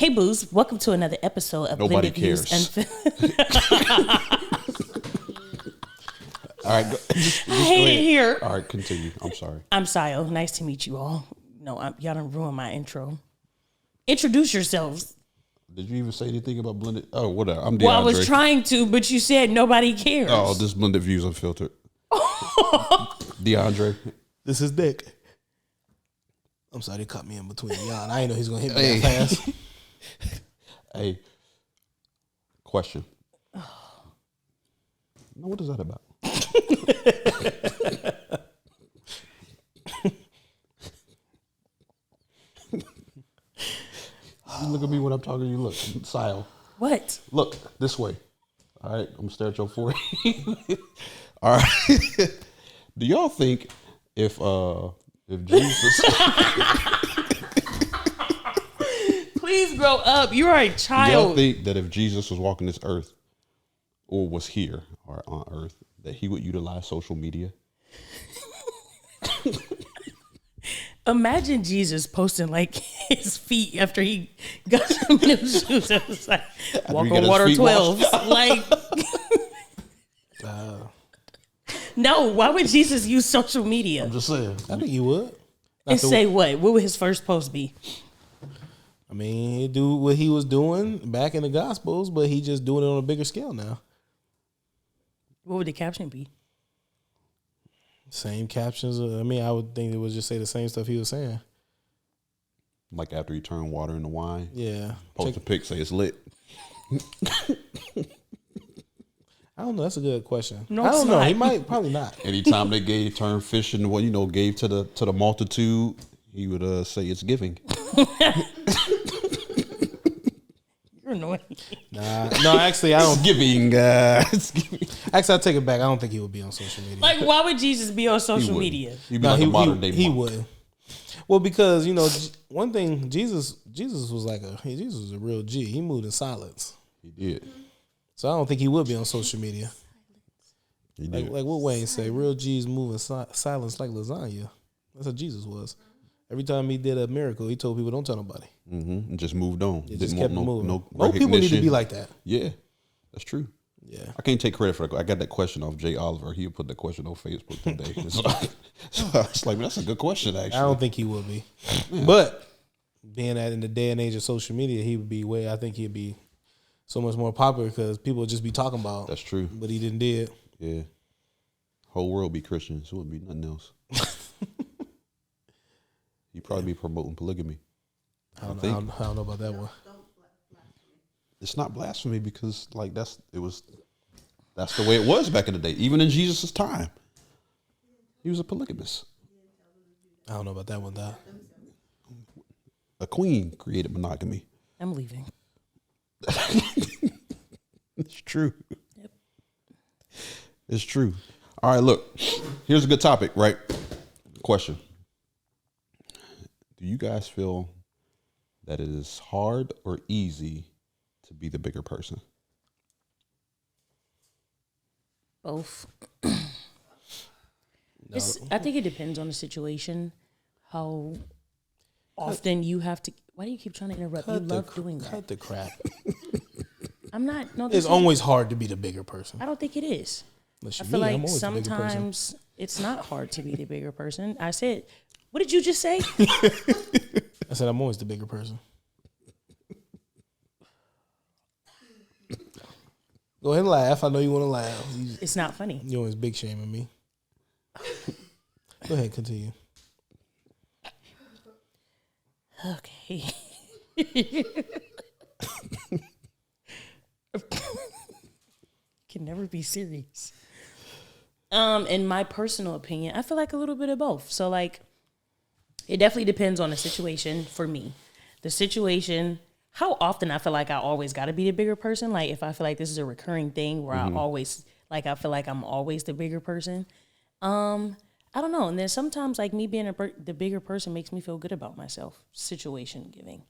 Hey, Booze. Welcome to another episode of Nobody Blended cares. Views. All right. Just I hate it here. All right, continue. I'm sorry. I'm Sayo. Nice to meet you all. No, y'all done ruined my intro. Introduce yourselves. Did you even say anything about blended? Oh, whatever. I'm DeAndre. Well, I was trying to, but you said nobody cares. Oh, this blended views unfiltered. DeAndre. This is Nick. I'm sorry, they cut me in between y'all. I didn't know he was gonna hit me that fast. Hey, question. No, what is that about? You look at me when I'm talking to you. Look, Sile. What? Look this way. All right, I'm gonna stare at your forehead. All right. Do y'all think if Jesus? Please grow up. You are a Do y'all child. think that if Jesus was walking this earth, or was here, or on earth, that he would utilize social media? Imagine Jesus posting like his feet after he got some new shoes. It was like walk he got on his water feet 12s. Like, no. Why would Jesus use social media? I'm just saying. I think he would. And say what? What would his first post be? I mean, he'd do what he was doing back in the Gospels, but he just doing it on a bigger scale now. What would the caption be? Same captions. I mean, I would think it would just say the same stuff he was saying. Like after he turned water into wine. Yeah. Post a pic, say it's lit. I don't know. That's a good question. No, I don't it's know. not. He might probably not. Anytime they turned fish into what gave to the multitude, he would say it's giving. You're annoying. Nah. No, actually, I don't. Giving. It's giving. Actually, I take it back. I don't think he would be on social media. Like, why would Jesus be on social media? He'd be like a modern day he monk. would. Well, because one thing, Jesus was Jesus was a real G. He moved in silence, He did. so I don't think he would be on social media. He did. Like what Wayne say, real G's move in silence like lasagna. That's what Jesus was. Every time he did a miracle, he told people, "Don't tell nobody." Mm-hmm. And just moved on. It Didn't just want kept moving. no More people need to recognition. be like that. Yeah, that's true. Yeah. I can't take credit for that. I got that question off Jay Oliver. He put the question on Facebook today. so I was like, that's a good question, actually. I don't think he would be, but being that in the day and age of social media, he would be way. I think he'd be so much more popular because people would just be talking about. That's true. But he didn't did. Yeah. Whole world be Christians. It wouldn't be nothing else. He'd probably be promoting polygamy. I don't know about that one. It's not blasphemy because that's the way it was back in the day. Even in Jesus' time, he was a polygamist. I don't know about that one, though. A queen created monogamy. I'm leaving. It's true. Yep. It's true. All right, look. Here's a good topic, right? Question. Do you guys feel that it is hard or easy to be the bigger person? Both. I think it depends on the situation. How often you have to. Why do you keep trying to interrupt? You love doing that. Cut the crap. I'm not. No, It's always hard to be the bigger person. I don't think it is. Unless I you're feel me, I'm like always the bigger person. sometimes it's not hard to be the bigger person. I said, what did you just say? I said I'm always the bigger person. Go ahead and laugh. I know you want to laugh. It's not funny. You always big shaming me. Go ahead, continue. Okay. Can never be serious. In my personal opinion, I feel like a little bit of both. So like, it definitely depends on the situation for me. The situation, how often I feel like I always got to be the bigger person. Like if I feel like this is a recurring thing where I feel like I'm always the bigger person. I don't know. And then sometimes like me being the bigger person makes me feel good about myself, situation giving.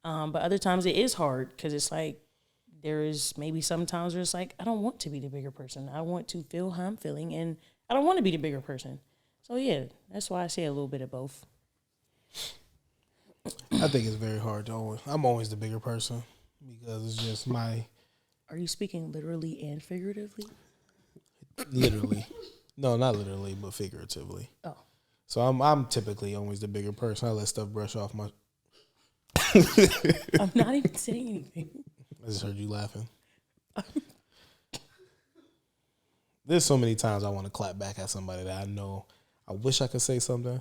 But other times it is hard because it's like, there is maybe sometimes where it's like, I don't want to be the bigger person. I want to feel how I'm feeling and I don't want to be the bigger person. So yeah, that's why I say a little bit of both. I think it's very hard to always. I'm always the bigger person because it's just my Are you speaking literally and figuratively? literally. No, not literally, but figuratively. Oh. So I'm typically always the bigger person. I let stuff brush off my. I'm not even saying anything. I just heard you laughing. There's so many times I want to clap back at somebody that I know. I wish I could say something.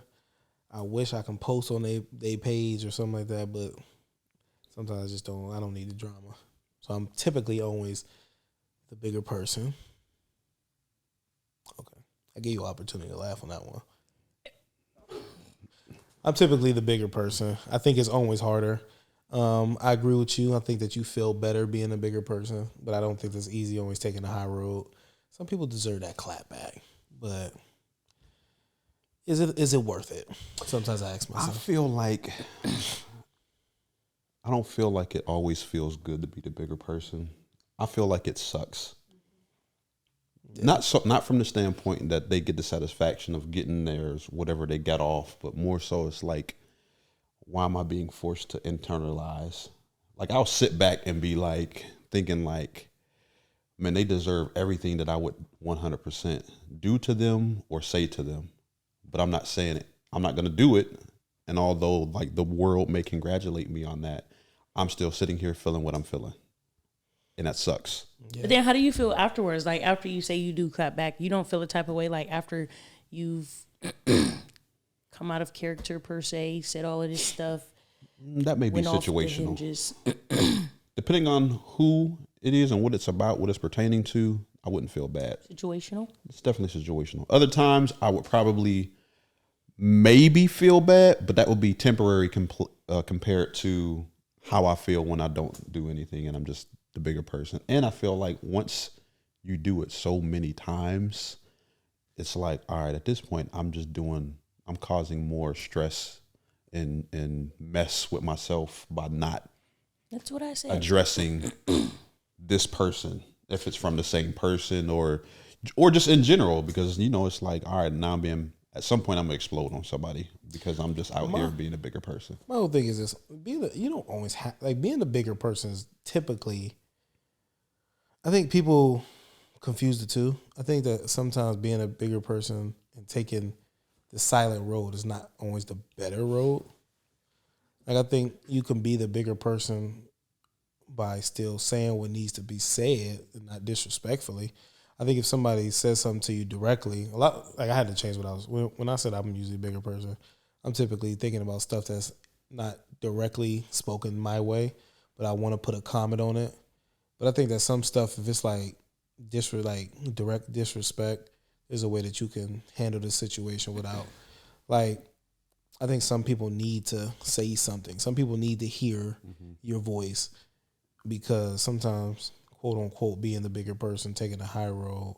I wish I can post on they page or something like that, but sometimes I just don't. I don't need the drama. So I'm typically always the bigger person. Okay, I gave you an opportunity to laugh on that one. I'm typically the bigger person. I think it's always harder. I agree with you. I think that you feel better being a bigger person, but I don't think it's easy always taking the high road. Some people deserve that clap back, but is it worth it? Sometimes I ask myself. I don't feel like it always feels good to be the bigger person. I feel like it sucks. Yeah. Not from the standpoint that they get the satisfaction of getting theirs, whatever they got off, but more so it's like, why am I being forced to internalize? Like I'll sit back and be like thinking like, man, they deserve everything that I would 100% do to them or say to them, but I'm not saying it. I'm not going to do it. And although like the world may congratulate me on that, I'm still sitting here feeling what I'm feeling. And that sucks. Yeah. But then how do you feel afterwards? Like after you say you do clap back, you don't feel the type of way like after you've come out of character per se, said all of this stuff. That may be situational. Depending on who it is and what it's about, what it's pertaining to, I wouldn't feel bad. Situational? It's definitely situational. Other times I would probably maybe feel bad, but that would be temporary compared to how I feel when I don't do anything and I'm just the bigger person. And I feel like once you do it so many times, it's like, all right, at this point, I'm causing more stress and mess with myself by not That's what I said. Addressing this person, if it's from the same person or just in general, because, it's like, all right, now at some point I'm gonna explode on somebody because I'm just out here being a bigger person. My whole thing is this: you don't always have being the bigger person is typically. I think people confuse the two. I think that sometimes being a bigger person and taking the silent road is not always the better road. Like I think you can be the bigger person by still saying what needs to be said and not disrespectfully. I think if somebody says something to you directly, I had to change what I was when I said I'm usually a bigger person. I'm typically thinking about stuff that's not directly spoken my way, but I want to put a comment on it. But I think that some stuff, if it's like direct disrespect, there's a way that you can handle the situation without, like, I think some people need to say something. Some people need to hear your voice because sometimes, quote unquote, being the bigger person, taking the high road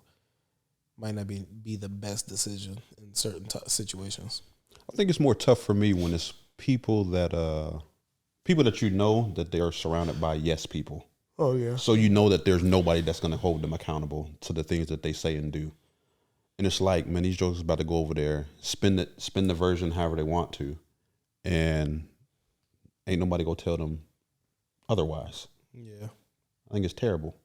might not be the best decision in certain situations. I think it's more tough for me when it's people that you know that they are surrounded by yes people. Oh, yeah. So you know that there's nobody that's going to hold them accountable to the things that they say and do. And it's like, man, these jokers about to go over there, spin the version however they want to, and ain't nobody going to tell them otherwise. Yeah. I think it's terrible.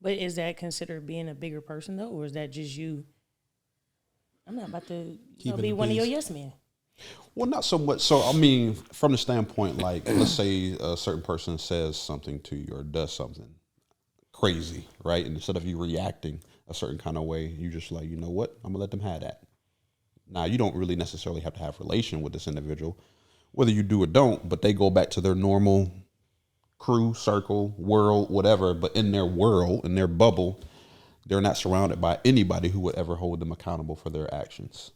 But is that considered being a bigger person, though? Or is that just you? I'm not about to be one of your yes men. Well, not so much. So, I mean, from the standpoint, like, let's say a certain person says something to you or does something crazy, right? And instead of you reacting a certain kind of way, you just like, you know what? I'm going to let them have that. Now, you don't really necessarily have to have relation with this individual, whether you do or don't, but they go back to their normal crew, circle, world, whatever. But in their world, in their bubble, they're not surrounded by anybody who would ever hold them accountable for their actions.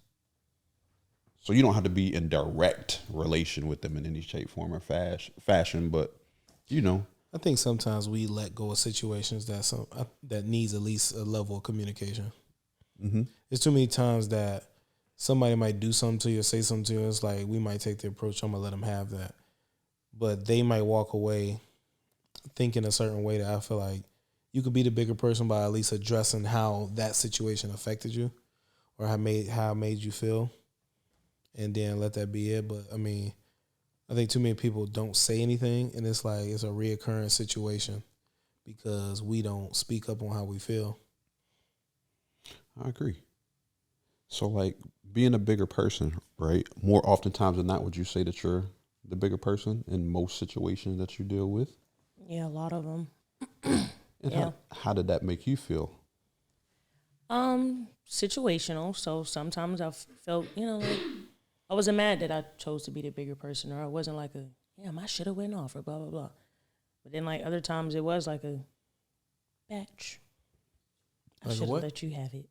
So you don't have to be in direct relation with them in any shape, form, or fashion, but I think sometimes we let go of situations that needs at least a level of communication. Mm-hmm. There's too many times that somebody might do something to you or say something to you. It's like we might take the approach, I'm gonna let them have that, but they might walk away thinking a certain way that I feel like you could be the bigger person by at least addressing how that situation affected you or how it made you feel. And then let that be it. But I mean, I think too many people don't say anything, and it's like it's a reoccurring situation because we don't speak up on how we feel. I agree. So, like, being a bigger person, right? More oftentimes than not, would you say that you're the bigger person in most situations that you deal with? Yeah, a lot of them. And Yeah. how did that make you feel? Situational. So sometimes I felt, like I wasn't mad that I chose to be the bigger person, or I wasn't like I should have went off or blah blah blah. But then like other times it was like a batch. I Like a should have what? let you have it.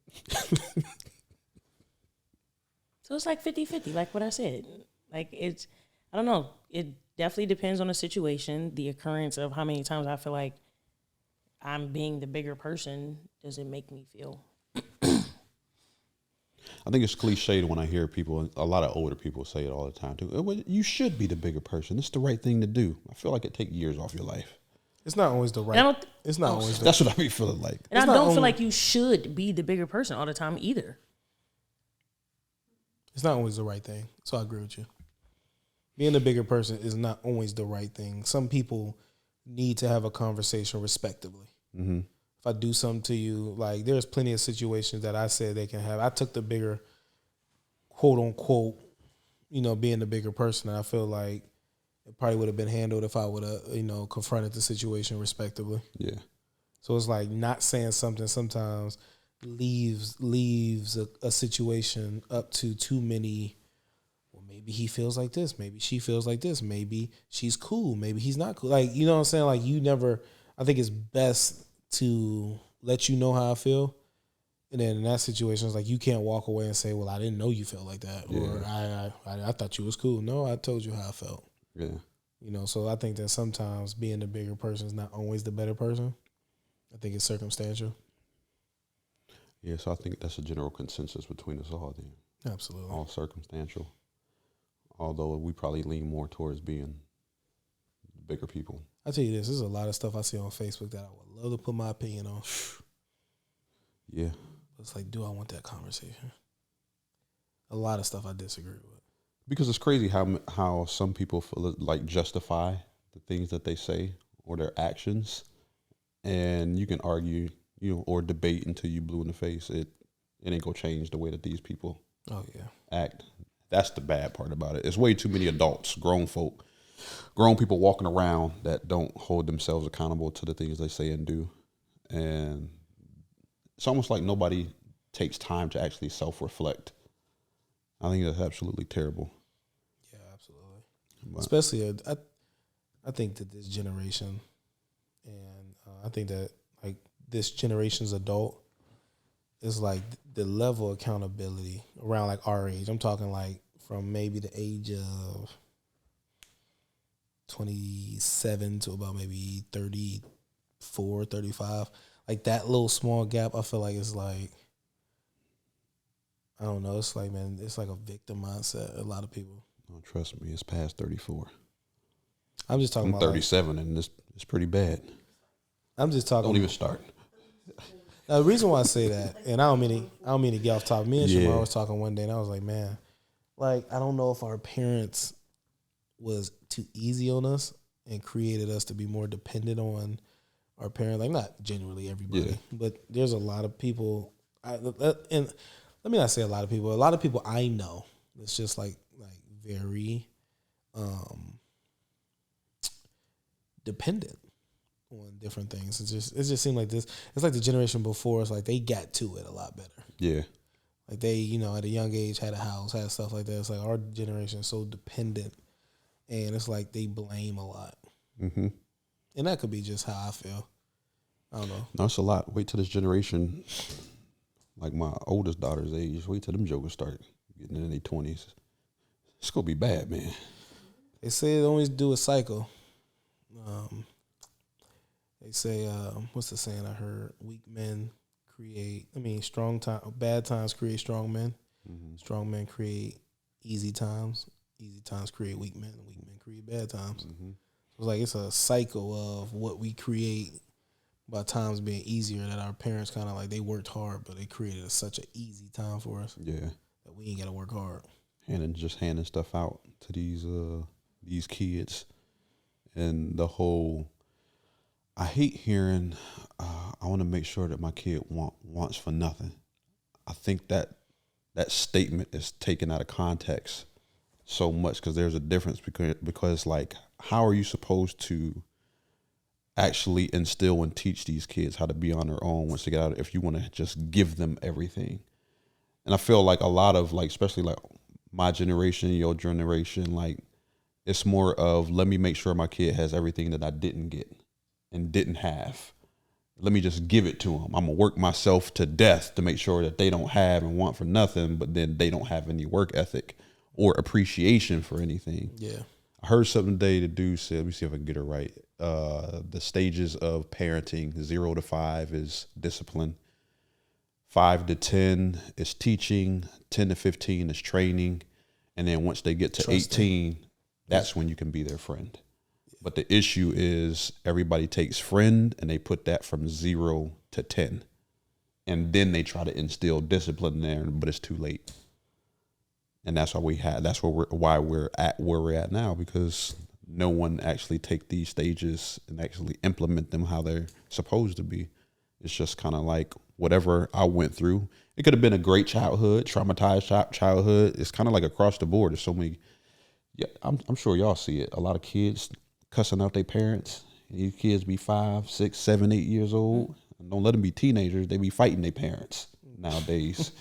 So it's like 50-50, like what I said. Like I don't know. It definitely depends on the situation, the occurrence of how many times I feel like I'm being the bigger person. Does it make me feel? I think it's cliched when I hear people, a lot of older people say it all the time too. Well, you should be the bigger person. It's the right thing to do. I feel like it takes years off your life. It's not always the I right. don't It's not always. That's what I be feeling like. And I It's not don't feel only- like you should be the bigger person all the time either. It's not always the right thing. So I agree with you. Being a bigger person is not always the right thing. Some people need to have a conversation respectively. Mm-hmm. If I do something to you, like there's plenty of situations that I said they can have. I took the bigger, quote unquote, being the bigger person. And I feel like it probably would have been handled if I would have, confronted the situation respectively. Yeah. So it's like not saying something sometimes leaves a situation up to too many. Well, maybe he feels like this. Maybe she feels like this. Maybe she's cool. Maybe he's not cool. Like, you know what I'm saying? Like I think it's best to let you know how I feel. And then in that situation, it's like you can't walk away and say, well, I didn't know you felt like that. Yeah. Or I thought you was cool. No, I told you how I felt. Yeah. So I think that sometimes being the bigger person is not always the better person. I think it's circumstantial. Yeah, so I think that's a general consensus between us all then. Absolutely. All circumstantial. Although we probably lean more towards being bigger people. I tell you this, there's a lot of stuff I see on Facebook that I would love to put my opinion on. Yeah. It's like, do I want that conversation? A lot of stuff I disagree with. Because it's crazy how some people feel like justify the things that they say or their actions. And you can argue, or debate until you blue in the face. It ain't gonna change the way that these people act. That's the bad part about it. It's way too many adults, grown people walking around that don't hold themselves accountable to the things they say and do. And it's almost like nobody takes time to actually self-reflect. I think that's absolutely terrible. Yeah, absolutely. But Especially, I think that this generation, and I think that like this generation's adult is like the level of accountability around like our age. I'm talking like from maybe the age of 27 to about maybe 34, 35. Like that little small gap, I feel like it's like, I don't know. It's like, man, it's like a victim mindset. A lot of people. oh, trust me, it's past 34. I'm just talking I'm about 37, and it's pretty bad. I'm just talking. Don't even start. Now, the reason why I say that, and I don't mean to get off topic. Me and Yeah. Shamar was talking one day, and I was like, man, like I don't know if our parents was too easy on us and created us to be more dependent on our parents. Like not generally everybody, but there's a lot of people. And let me not say a lot of people. A lot of people I know. It's just like very dependent on different things. It just seemed like this. It's like the generation before us. Like they got to it a lot better. Yeah. Like they, at a young age had a house, had stuff like that. It's like our generation is so dependent, and it's like they blame a lot. Mm-hmm. And that could be just how I feel. I don't know. No, it's a lot. Wait till this generation, like my oldest daughter's age, wait till them jokers start getting in their 20s. It's going to be bad, man. They say they always do a cycle. They say, what's the saying I heard? Weak men bad times create strong men. Mm-hmm. Strong men create easy times. Easy times create weak men. And weak men create bad times. Mm-hmm. It's like it's a cycle of what we create by times being easier that our parents kind of like they worked hard, but they created such an easy time for us Yeah. that we ain't got to work hard. And just handing stuff out to these these kids, and the whole. I hate hearing. I want to make sure that my kid wants for nothing. I think that statement is taken out of context so much because there's a difference because like how are you supposed to actually instill and teach these kids how to be on their own once they get out if you want to just give them everything? And I feel like a lot of like especially like my generation, your generation, like it's more of let me make sure my kid has everything that I didn't get and didn't have. Let me just give it to them. I'm gonna work myself to death to make sure that they don't have and want for nothing, but then they don't have any work ethic or appreciation for anything. Yeah. I heard something today. The dude said, let me see if I can get it right. The stages of parenting, 0 to 5 is discipline. 5 to 10 is teaching. 10 to 15 is training. And then once they get to 18, that's when you can be their friend. But the issue is everybody takes friend and they put that from 0 to 10. And then they try to instill discipline there, but it's too late. And that's why we're at where we're at now, because no one actually take these stages and actually implement them how they're supposed to be. It's just kind of like whatever I went through. It could have been a great childhood, traumatized childhood. It's kind of like across the board. There's so many. Yeah, I'm sure y'all see it. A lot of kids cussing out their parents. These kids be 5, 6, 7, 8 years old. Don't let them be teenagers. They be fighting their parents nowadays.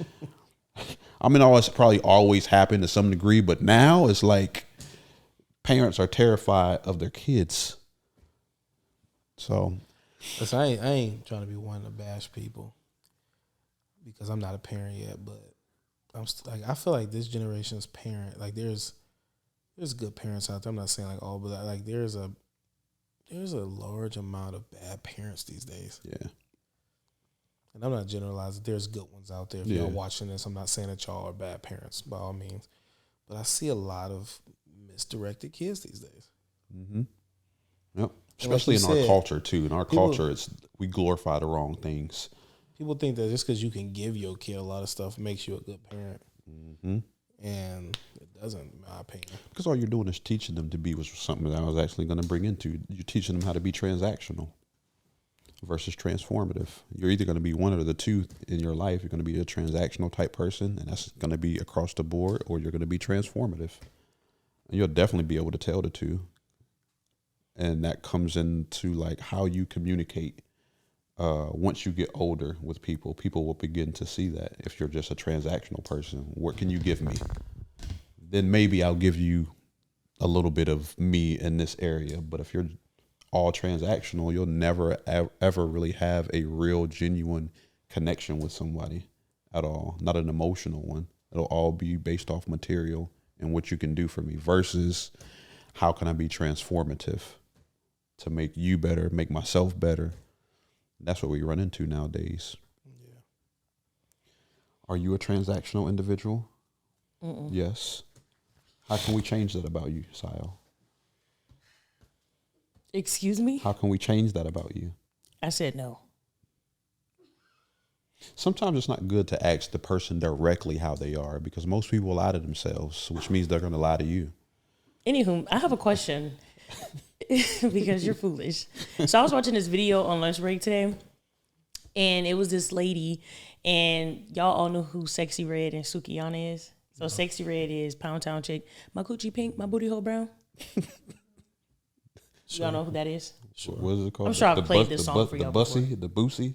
I mean, it's probably always happened to some degree, but now it's like parents are terrified of their kids. So, listen, I ain't trying to be one to bash people because I'm not a parent yet, but I feel like this generation's parent, like there's good parents out there. I'm not saying like all, but like there's a large amount of bad parents these days. Yeah. And I'm not generalizing. There's good ones out there. If y'all watching this, I'm not saying that y'all are bad parents by all means, but I see a lot of misdirected kids these days. Mm-hmm. Yep. Especially like in our culture too. In our culture, we glorify the wrong things. People think that just because you can give your kid a lot of stuff makes you a good parent. Mm-hmm. And it doesn't, in my opinion. Because all you're doing is teaching them to be was something that I was actually going to bring into. You're teaching them how to be transactional versus transformative. You're either going to be one of the two in your life. You're going to be a transactional type person, and that's going to be across the board, or you're going to be transformative. And you'll definitely be able to tell the two. And that comes into like how you communicate. Once you get older with people will begin to see that. If you're just a transactional person, what can you give me? Then maybe I'll give you a little bit of me in this area. But if you're all transactional, you'll never ever really have a real genuine connection with somebody at all. Not an emotional one. It'll all be based off material and what you can do for me versus how can I be transformative to make you better, make myself better. That's what we run into nowadays. Yeah. Are you a transactional individual? Mm-mm. Yes. How can we change that about you, Sile? Excuse me? How can we change that about you? I said no. Sometimes it's not good to ask the person directly how they are because most people lie to themselves, which means they're going to lie to you. Anywho, I have a question. Because you're foolish. So I was watching this video on lunch break today, and it was this lady, and y'all all know who Sexy Red and Sukiyana is. So no. Sexy Red is Pound Town chick. My coochie pink, my booty hole brown. Sure. Y'all know who that is? Sure. What is it called? I'm sure I've played this song for y'all before. The Boosie?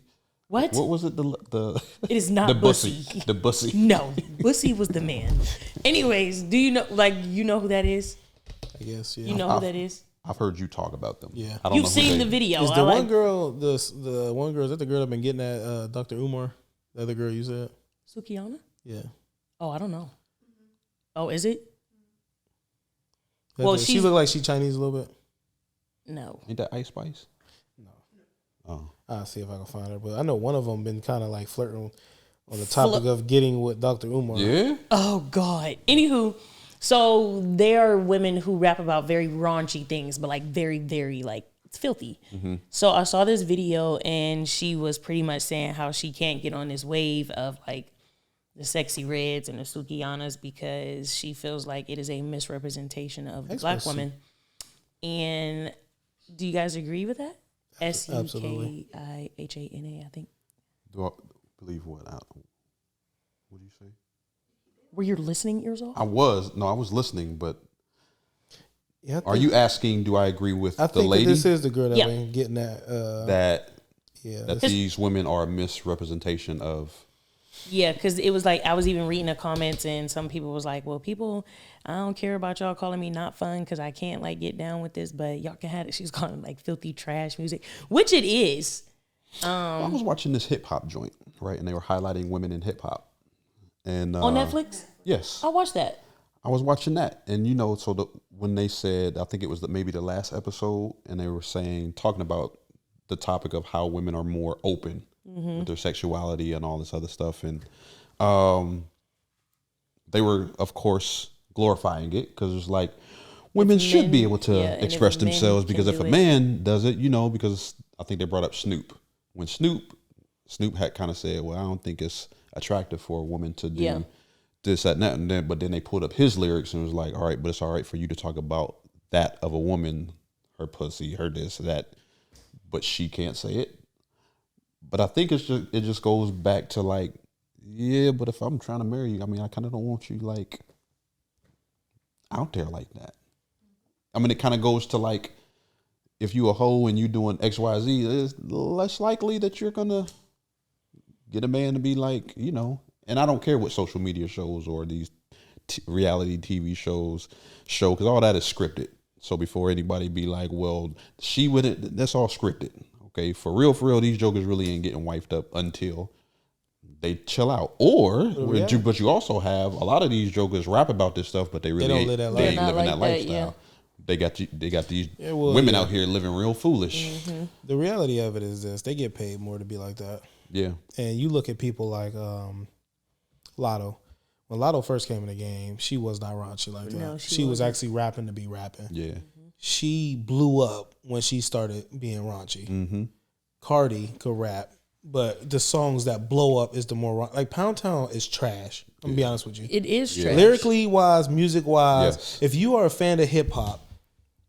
What? What was it? The It is not the Bussy. The Bussy. No, Bussy was the man. Anyways, do you know who that is? I guess, yeah. You know who that is? I've heard you talk about them. Yeah, I don't You've know seen the video. Is the one girl the one girl? Is that the girl that been getting at Dr. Umar? The other girl you said? Sukiyana? Yeah. Oh, I don't know. Oh, is it? Well, she look like she Chinese a little bit. No. Ain't that Ice Spice? No. Oh. I'll see if I can find her. But I know one of them been kind of like flirting on the topic of getting with Dr. Umar. Yeah. Oh God. Anywho. So there are women who rap about very raunchy things, but like very, very like it's filthy. Mm-hmm. So I saw this video and she was pretty much saying how she can't get on this wave of like the Sexy Reds and the Sukianas because she feels like it is a misrepresentation of the black woman. And do you guys agree with that? Absolutely. Sukiihana, I think. Do I believe what? What do you say? Were your listening ears off? I was listening, but Yeah, are you asking? Do I agree with I the think lady? that this is the girl that Yeah. been getting that. That these women are a misrepresentation of. Yeah, because it was like I was even reading the comments and some people was like, well, people, I don't care about y'all calling me not fun because I can't like get down with this, but y'all can have it. She's calling it like filthy trash music, which it is. I was watching this hip hop joint, right? And they were highlighting women in hip hop. And On Netflix? Yes. I watched that. I was watching that. And when they said, I think it was maybe the last episode, and they were talking about the topic of how women are more open with their sexuality and all this other stuff. And they were, of course, glorifying it because it's like women should be able to express themselves because if a man does it, because I think they brought up Snoop. When Snoop had kind of said, well, I don't think it's attractive for a woman to do this, that, and that. And then, but then they pulled up his lyrics and was like, all right, but it's all right for you to talk about that of a woman, her pussy, her this, that, but she can't say it. But I think it just goes back to like, yeah, but if I'm trying to marry you, I mean, I kind of don't want you like out there like that. I mean, it kind of goes to like, if you a hoe and you doing X, Y, Z, it's less likely that you're gonna get a man to be like, and I don't care what social media shows or these reality TV shows show, because all that is scripted. So before anybody be like, well, she wouldn't, that's all scripted. Okay, for real, these jokers really ain't getting wifed up until they chill out. But you also have a lot of these jokers rap about this stuff, but they really ain't living that lifestyle. Yeah. They got these women out here living real foolish. Mm-hmm. The reality of it is this: they get paid more to be like that. Yeah. And you look at people like Lotto. When Lotto first came in the game, she was not raunchy like that. No, she was actually rapping to be rapping. Yeah. She blew up when she started being raunchy. Mm-hmm. Cardi could rap, but the songs that blow up is the more like Pound Town is trash. I'm gonna be honest with you. It is trash. Lyrically wise, music wise. If you are a fan of hip hop,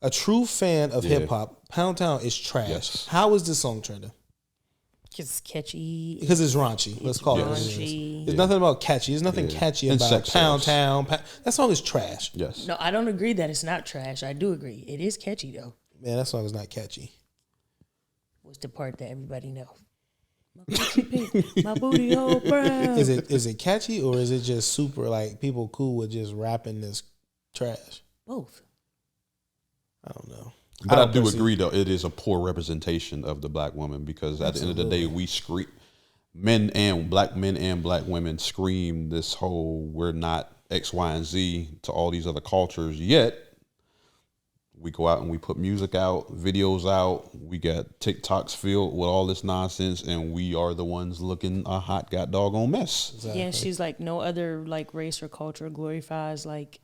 a true fan of hip hop, Pound Town is trash. Yes. How is this song trending? Because it's catchy. Because it's raunchy. Let's call it raunchy. There's nothing about catchy. There's nothing catchy about Pound Town. That song is trash. Yes. No, I don't agree that it's not trash. I do agree. It is catchy, though. Man, that song is not catchy. What's the part that everybody knows? My booty pink, my booty hole brown. Is it catchy or is it just super like people cool with just rapping this trash? Both. I don't know. But I do agree, though, it is a poor representation of the black woman because at the end of the day, we scream, black men and black women scream this whole we're not X, Y, and Z to all these other cultures, yet we go out and we put music out, videos out, we got TikToks filled with all this nonsense, and we are the ones looking a hot god doggone mess. Exactly. Yeah, she's like no other like race or culture glorifies like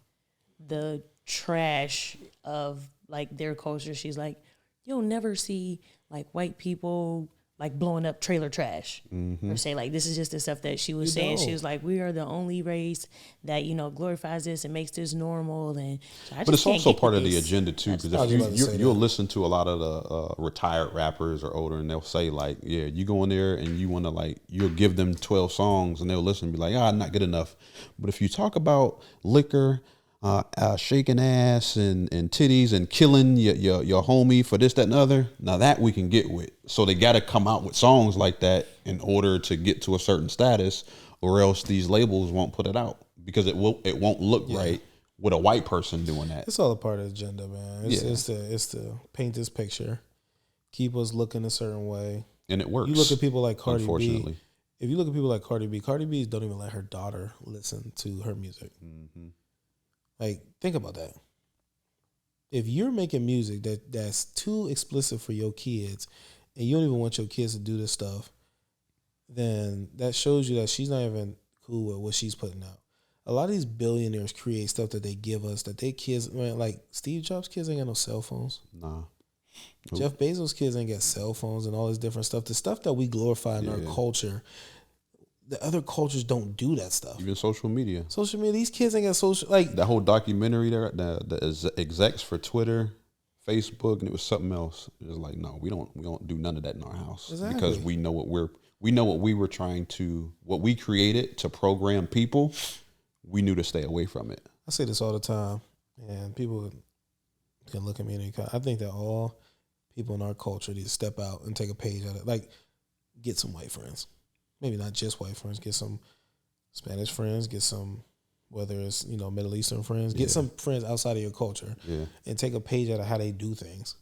the trash of like their culture. She's like, you'll never see like white people like blowing up trailer trash or say like this is just the stuff that she was saying. She was like, we are the only race that glorifies this and makes this normal. And so but it's also part of the agenda too, because if you'll listen to a lot of the retired rappers or older, and they'll say like, yeah, you go in there and you want to like, you'll give them 12 songs and they'll listen and be like, not good enough. But if you talk about liquor, shaking ass and titties and killing your homie for this, that, and other, now that we can get with. So they got to come out with songs like that in order to get to a certain status, or else these labels won't put it out because it won't look right with a white person doing that. It's all a part of the agenda, man. It's to paint this picture, keep us looking a certain way, and it works. You look at people like Cardi unfortunately. B. If you look at people like Cardi B don't even let her daughter listen to her music. Mm-hmm. Like, think about that. If you're making music that's too explicit for your kids and you don't even want your kids to do this stuff, then that shows you that she's not even cool with what she's putting out. A lot of these billionaires create stuff that they give us that their kids, man, like Steve Jobs' kids ain't got no cell phones. Nah. Jeff Bezos' kids ain't got cell phones and all this different stuff. The stuff that we glorify in our culture, the other cultures don't do that stuff. Even social media. Social media, these kids ain't got social, like. That whole documentary there, the execs for Twitter, Facebook, and it was something else. It was like, no, we don't do none of that in our house. Exactly. Because we know what we were trying to, what we created to program people, we knew to stay away from it. I say this all the time, and people can look at me and I think that all people in our culture need to step out and take a page out of it. Like, get some white friends. Maybe not just white friends. Get some Spanish friends. Get some, whether it's, Middle Eastern friends. Get some friends outside of your culture. Yeah. And take a page out of how they do things.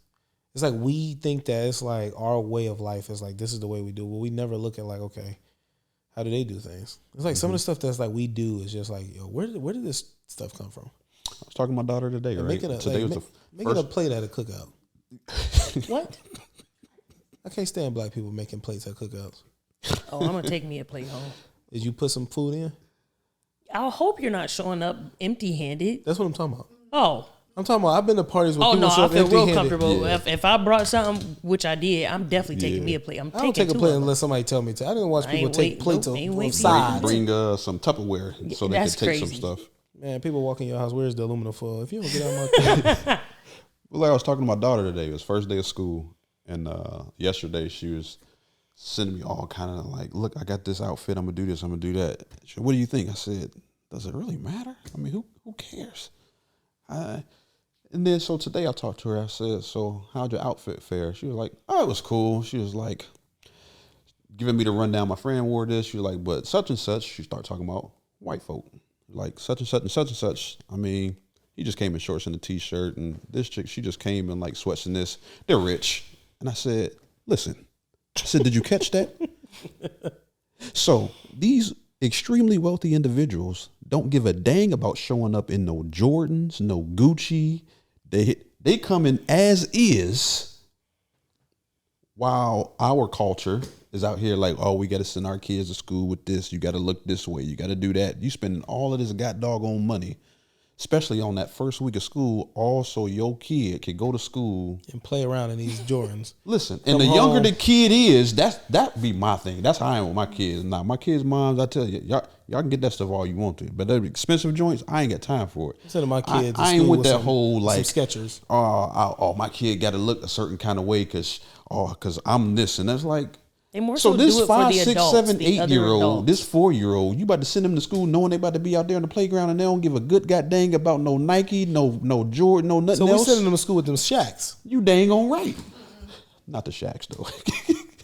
It's like we think that it's like our way of life is like, this is the way we do it. Well, we never look at like, okay, how do they do things? It's like some of the stuff that's like we do is just like, yo, where did this stuff come from? I was talking to my daughter today, right? Today was making a plate at a cookout. What? I can't stand black people making plates at cookouts. Oh, I'm gonna take me a plate home. Did you put some food in? I hope you're not showing up empty-handed. That's what I'm talking about. Oh. I'm talking about, I've been to parties where Oh people no, show I up feel real empty-handed. comfortable. Yeah. If I brought something, which I did, I'm definitely taking me a plate. I don't take a plate unless somebody tell me to. I didn't watch people take plates on sides. Bring some Tupperware so they can take some stuff. Man, people walk in your house, where's the aluminum foil? If you don't get out of my car. Well, like I was talking to my daughter today. It was first day of school, and yesterday she was sending me all kind of like, look, I got this outfit. I'm gonna do this. I'm gonna do that. She said, what do you think? I said, does it really matter? I mean, who cares? And then so today I talked to her. I said, so how'd your outfit fare? She was like, oh, it was cool. She was like giving me the rundown. My friend wore this. She was like, but such and such. She started talking about white folk, like such and such and such and such. I mean, he just came in shorts and a t-shirt, and this chick, she just came in like sweats and this. They're rich. And I said, listen. I said, did you catch that? So these extremely wealthy individuals don't give a dang about showing up in no Jordans, no Gucci. They come in as is, while our culture is out here like, oh, we got to send our kids to school with this. You got to look this way. You got to do that. You spending all of this god doggone money, especially on that first week of school. Also, your kid can go to school and play around in these Jordans. Listen, and the younger the kid is, that be my thing. That's how I am with my kids. Now, my kids' moms, I tell you, y'all can get that stuff all you want to, but the expensive joints, I ain't got time for it. Instead of my kids, I ain't with that whole like Skechers. Oh, my kid got to look a certain kind of way because I'm this, and that's like. So this 5, 6, adults, 7, 8-year-old, this 4-year-old, you about to send them to school knowing they about to be out there on the playground and they don't give a good goddamn about no Nike, no Jordan, no nothing else. So we sending them to school with them Shaqs. You dang on right. Not the Shaqs though.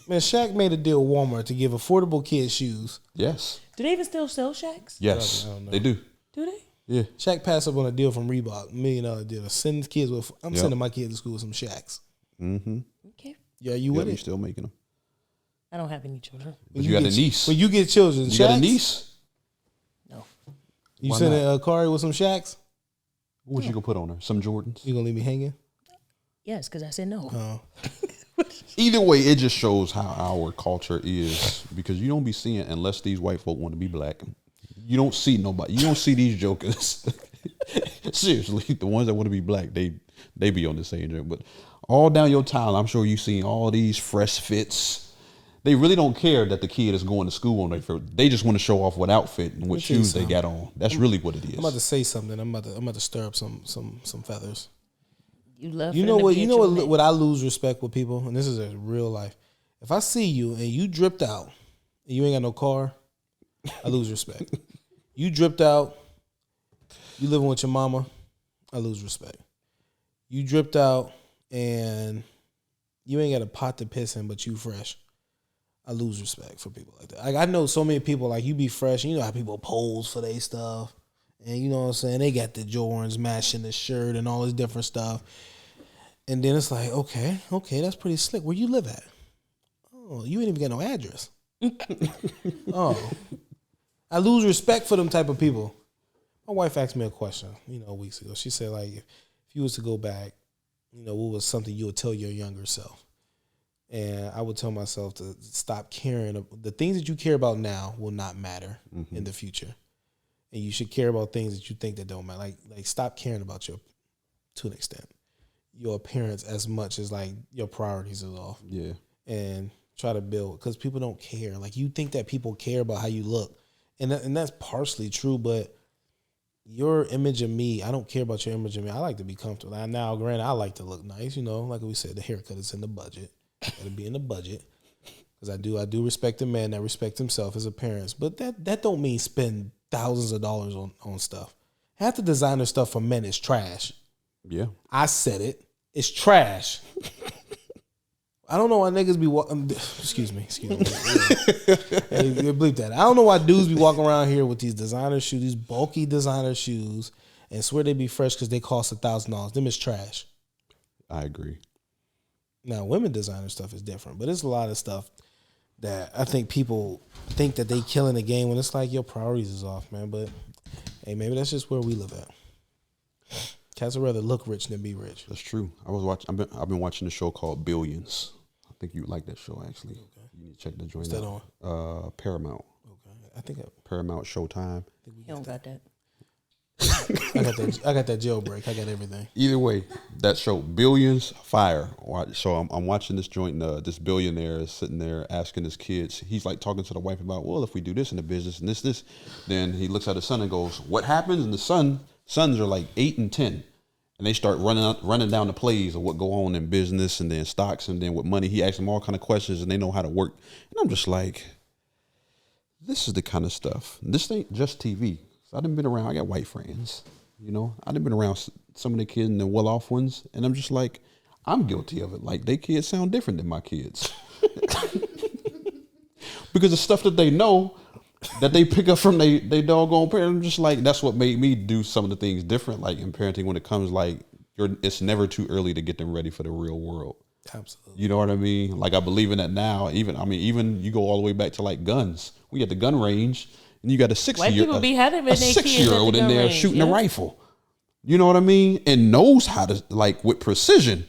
Man, Shaq made a deal with Walmart to give affordable kids shoes. Yes. Do they even still sell Shaqs? Yes, they do. Do they? Yeah. Shaq passed up on a deal from Reebok, $1 million deal. Send kids with. I'm sending my kids to school with some Shaqs. Mm-hmm. Okay. Yeah, you with You it? still making them? I don't have any children. But you got a niece. When you get children, you got a niece. No. You sending a Kari with some Shaqs? What you gonna put on her? Some Jordans? You gonna leave me hanging? Yes, because I said no. Either way, it just shows how our culture is, because you don't be seeing, unless these white folk want to be black, you don't see nobody. You don't see these jokers. Seriously, the ones that want to be black, they be on the same joke. But all down your timeline, I'm sure you've seen all these fresh fits. They really don't care that the kid is going to school on their first. They just want to show off what outfit and what shoes they got on. That's really what it is. I'm about to say something. I'm about to stir up some feathers. You know what I lose respect with people, and this is a real life. If I see you and you dripped out and you ain't got no car, I lose respect. You dripped out, you living with your mama, I lose respect. You dripped out and you ain't got a pot to piss in, but you fresh, I lose respect for people like that. Like, I know so many people, like, you be fresh, and you know how people pose for their stuff. And you know what I'm saying? They got the Jordans matching the shirt and all this different stuff. And then it's like, okay, that's pretty slick. Where you live at? Oh, you ain't even got no address. Oh. I lose respect for them type of people. My wife asked me a question, weeks ago. She said, like, if you was to go back, what was something you would tell your younger self? And I would tell myself to stop caring. The things that you care about now will not matter in the future. And you should care about things that you think that don't matter. Like stop caring about to an extent, your appearance as much as like your priorities is off. Yeah. And try to build, because people don't care. Like, you think that people care about how you look, and that's partially true, but your image of me, I don't care about your image of me. I like to be comfortable. Now, granted, I like to look nice, like we said, the haircut is in the budget. It'll be in the budget. Because I do respect a man that respects himself as a parent. But that don't mean spend thousands of dollars on stuff. Half the designer stuff for men is trash. Yeah. I said it. It's trash. I don't know why niggas be walking. Excuse me. Hey, bleep that. I don't know why dudes be walking around here with these designer shoes, these bulky designer shoes, and swear they be fresh because they cost $1,000. Them is trash. I agree. Now, women designer stuff is different, but it's a lot of stuff that I think people think that they killing the game when it's like your priorities is off, man. But hey, maybe that's just where we live at. Cats would rather look rich than be rich. That's true. I've been watching a show called Billions. I think you would like that show, actually. Okay. You need to check the joint What's out. That on? Paramount. Okay. I think Paramount Showtime. You don't got that. I got that jailbreak. I got everything. Either way, that show, Billions, fire. So I'm watching this joint. This billionaire is sitting there asking his kids. He's like talking to the wife about, well, if we do this in the business and this, then he looks at his son and goes, what happens? And the sons are like 8 and 10, and they start running down the plays of what go on in business and then stocks and then with money. He asks them all kind of questions and they know how to work. And I'm just like, this is the kind of stuff. This ain't just TV. I done been around. I got white friends, I done been around some of the kids and the well-off ones, and I'm just like, I'm guilty of it. Like, they kids sound different than my kids because the stuff that they know that they pick up from they doggone parents. I'm just like, that's what made me do some of the things different, like in parenting, when it comes like it's never too early to get them ready for the real world. Absolutely. You know what I mean? Like, I believe in that now. Even you go all the way back to like guns. We got the gun range. And you got a 6-year-old in there shooting a rifle. You know what I mean? And knows how to, like, with precision,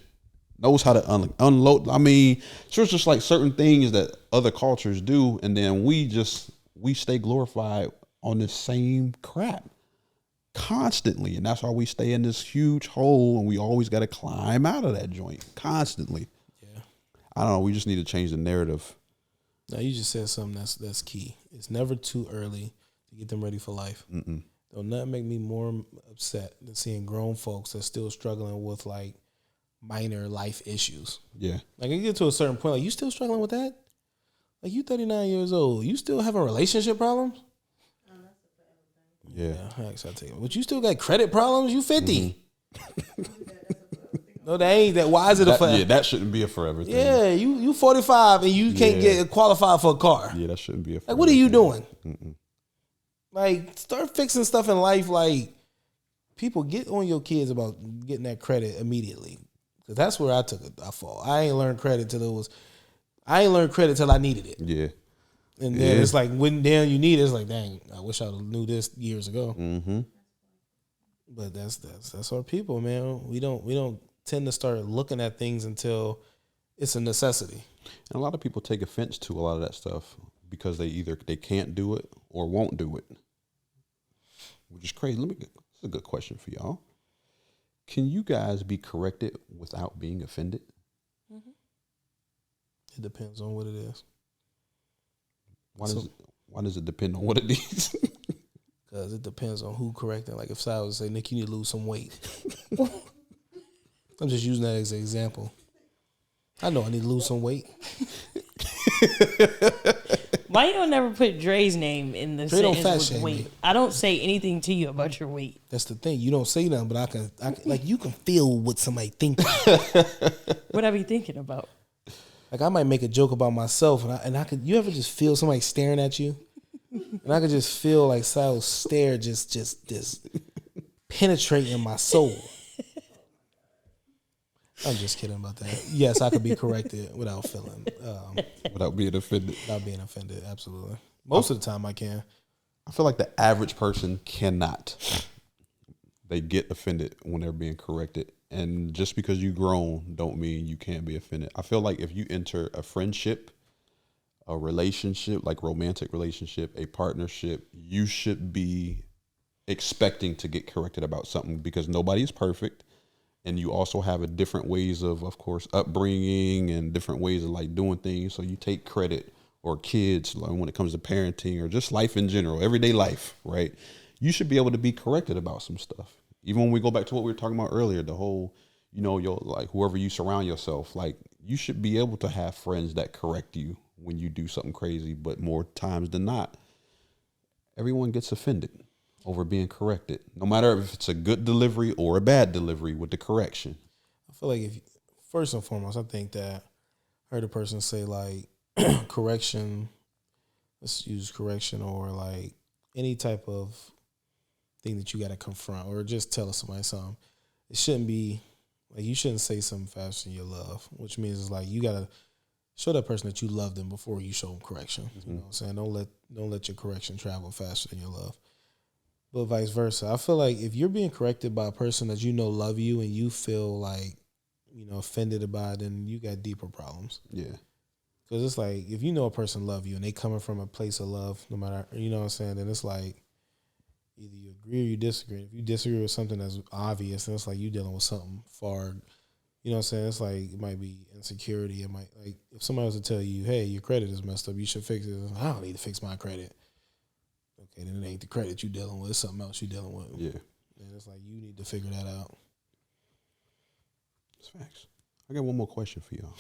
knows how to unload. I mean, so it's just like certain things that other cultures do. And then we stay glorified on the same crap constantly. And that's why we stay in this huge hole and we always got to climb out of that joint constantly. Yeah. I don't know. We just need to change the narrative. Now, you just said something that's key. It's never too early to get them ready for life. Don't nothing make me more upset than seeing grown folks that's still struggling with like minor life issues. Yeah. Like, you get to a certain point, like, you still struggling with that? Like, you 39 years old, you still having relationship problems? Yeah. I take it. But you still got credit problems? You 50. No, that ain't that. Why is it a forever? Yeah, that shouldn't be a forever thing. Yeah, you 45 and you can't get qualified for a car. Yeah, that shouldn't be a forever Like, what are you thing. doing? Like, start fixing stuff in life. Like, people, get on your kids about getting that credit immediately. Because that's where I took it. I fall. I ain't learned credit till I needed it. Yeah. And then it's like, when damn you need it, it's like, dang, I wish I knew this years ago. Mm-hmm. But that's our people, man. We don't tend to start looking at things until it's a necessity. And a lot of people take offense to a lot of that stuff because they can't do it or won't do it, which is crazy. This is a good question for y'all. Can you guys be corrected without being offended? Mm-hmm. It depends on what it is. Why does it depend on what it is? Because it depends on who correcting. Like, if Si would say, Nick, you need to lose some weight. I'm just using that as an example. I know I need to lose some weight. Why you don't never put Dre's name in the Dre don't sentence fat with shame weight? me. I don't say anything to you about your weight. That's the thing. You don't say nothing, but I can like, you can feel what somebody thinking. What I be thinking about? Like, I might make a joke about myself, and I could. You ever just feel somebody staring at you, and I could just feel like Sal's stare just penetrating my soul. I'm just kidding about that. Yes, I could be corrected without feeling, Without being offended. without being offended. Absolutely. Most of the time, I can. I feel like the average person cannot. They get offended when they're being corrected. And just because you grown don't mean you can't be offended. I feel like if you enter a friendship, a relationship, like romantic relationship, a partnership, you should be expecting to get corrected about something because nobody is perfect. and you also have a different ways of course, upbringing and different ways of like doing things. So you take credit, or kids, like when it comes to parenting or just life in general, everyday life, right? You should be able to be corrected about some stuff. Even when we go back to what we were talking about earlier, the whole, your like whoever you surround yourself, like you should be able to have friends that correct you when you do something crazy. But more times than not, everyone gets offended over being corrected, no matter if it's a good delivery or a bad delivery with the correction. I feel like first and foremost, I think that I heard a person say like correction, let's use correction, or like any type of thing that you got to confront or just tell somebody something. It shouldn't be like, you shouldn't say something faster than your love, which means it's like you got to show that person that you love them before you show them correction. Mm-hmm. You know what I'm saying? Don't let your correction travel faster than your love. But vice versa. I feel like if you're being corrected by a person that love you and you feel like, offended by it, then you got deeper problems. Yeah. Because it's like, if you know a person love you and they coming from a place of love, no matter, you know what I'm saying, then it's like, either you agree or you disagree. If you disagree with something that's obvious, then it's like you dealing with something far, you know what I'm saying? It's like, it might be insecurity. It might, like, if somebody was to tell you, hey, your credit is messed up, you should fix it. I don't need to fix my credit. Okay, then it ain't the credit you dealing with. It's something else you dealing with. Yeah. And it's like, you need to figure that out. That's facts. I got one more question for y'all.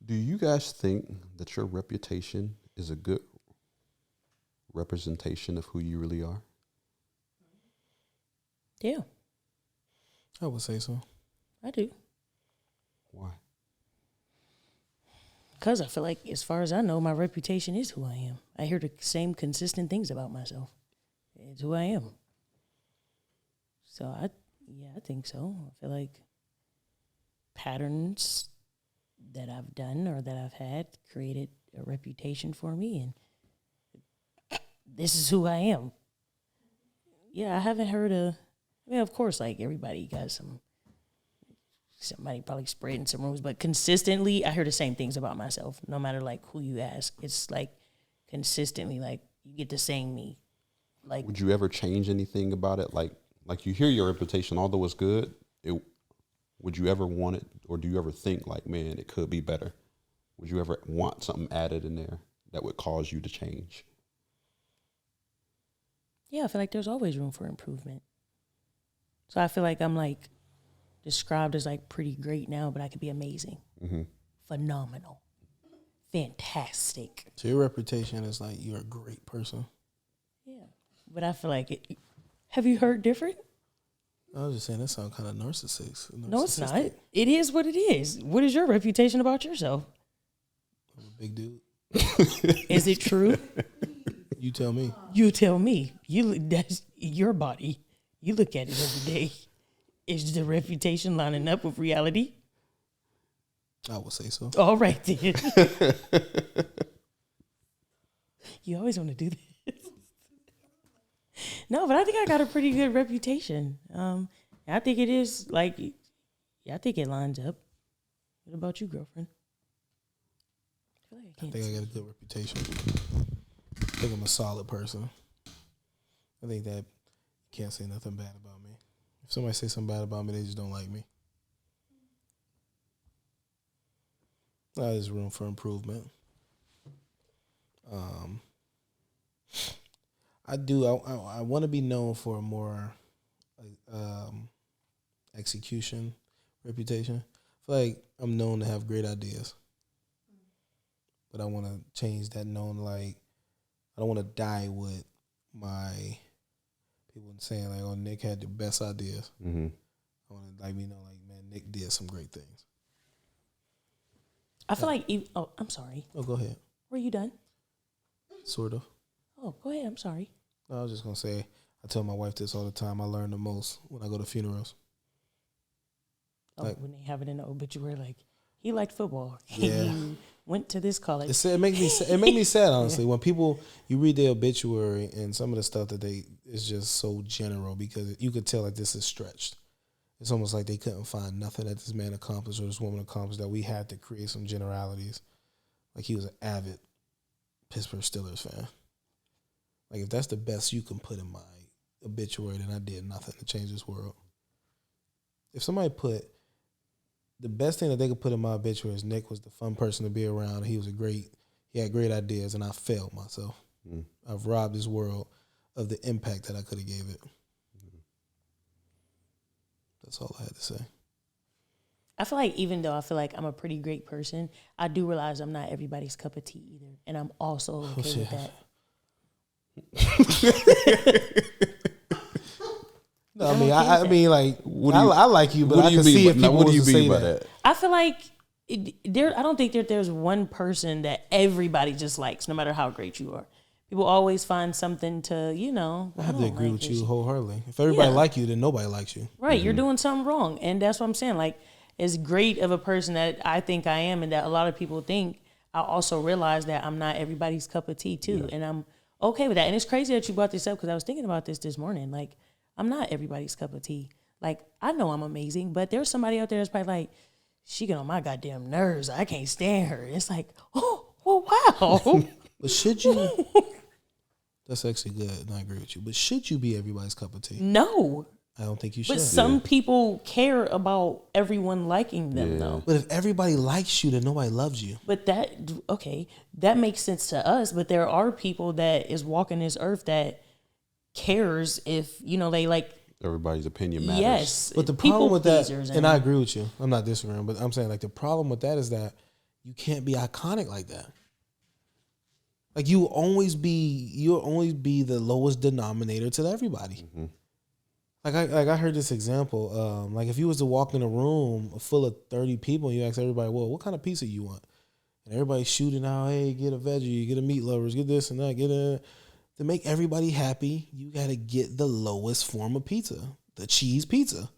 Do you guys think that your reputation is a good representation of who you really are? Yeah. I would say so. I do. Why? Because I feel like, as far as I know, my reputation is who I am. I hear the same consistent things about myself. It's who I am. So, I think so. I feel like patterns that I've done or that I've had created a reputation for me, and this is who I am. Yeah, I haven't heard of course, like, everybody got somebody probably spreading some rumors, but consistently I hear the same things about myself, no matter like who you ask. It's like consistently, like, you get the same me. Like, would you ever change anything about it? Like you hear your reputation, although it's good, would you ever want it, or do you ever think like, man, it could be better? Would you ever want something added in there that would cause you to change? Yeah, I feel like there's always room for improvement. So I feel like I'm like described as like pretty great now, but I could be amazing, phenomenal, fantastic. So your reputation is like you're a great person. Yeah, but I feel like it. Have you heard different? I was just saying that sounds kind of narcissistic. No, it's not. It is what it is. What is your reputation about yourself? I'm a big dude. Is it true? You tell me. You tell me. That's your body. You look at it every day. Is the reputation lining up with reality? I would say so. All right, then. You always want to do this. No, but I think I got a pretty good reputation. I think it is like, I think it lines up. What about you, girlfriend? I think I got a good reputation. I think I'm a solid person. I think that you can't say nothing bad about me. If somebody says something bad about me, they just don't like me. There's room for improvement. I want to be known for a more execution reputation. I feel like I'm known to have great ideas, but I want to change that known. Like, I don't want to die with my people saying like, "Oh, Nick had the best ideas." Mm-hmm. I want to like man, Nick did some great things. I feel like. I'm sorry. Oh, go ahead. Were you done? Sort of. Oh, go ahead. I'm sorry. I was just gonna say, I tell my wife this all the time. I learn the most when I go to funerals. Oh, Like, when they have it in the obituary, like, he liked football. Yeah. He went to this college. it makes me sad, honestly. Yeah. When people, you read their obituary and some of the stuff that is just so general, because you could tell like this is stretched. It's almost like they couldn't find nothing that this man accomplished or this woman accomplished, that we had to create some generalities. Like, he was an avid Pittsburgh Steelers fan. Like, if that's the best you can put in my obituary, then I did nothing to change this world. if somebody put the best thing that they could put in my obituary is Nick was the fun person to be around. He had great ideas, and I failed myself. I've robbed this world of the impact that I could have gave it. That's all I had to say. I feel like even though I feel like I'm a pretty great person, I do realize I'm not everybody's cup of tea either. And I'm also okay with that. No, I mean, like, I like you, but I can see if people what do you was to mean say by that. that? I feel like I don't think that there's one person that everybody just likes, no matter how great you are. People always find something to, I have to agree with you wholeheartedly. If everybody like you, then nobody likes you. Right, you're doing something wrong. And that's what I'm saying. Like, as great of a person that I think I am and that a lot of people think, I also realize that I'm not everybody's cup of tea too. And I'm okay with that. And it's crazy that you brought this up because I was thinking about this morning. Like, I'm not everybody's cup of tea. Like, I know I'm amazing, but there's somebody out there that's probably like, she get on my goddamn nerves. I can't stand her. It's like, oh, wow. But should you? That's actually good, and I agree with you. But should you be everybody's cup of tea? No. I don't think you should. But some people care about everyone liking them, though. But if everybody likes you, then nobody loves you. But that makes sense to us. But there are people that is walking this earth that cares if, they like. Everybody's opinion matters. Yes. But the problem with that, and I agree with you, I'm not disagreeing, but I'm saying like the problem with that is that you can't be iconic like that. Like you'll always be the lowest denominator to everybody. Mm-hmm. Like I heard this example. Like if you was to walk in a room full of 30 people and you ask everybody, well, what kind of pizza you want? And everybody's shooting out, hey, get a veggie, get a meat lovers, get this and that, get a. To make everybody happy, you got to get the lowest form of pizza, the cheese pizza.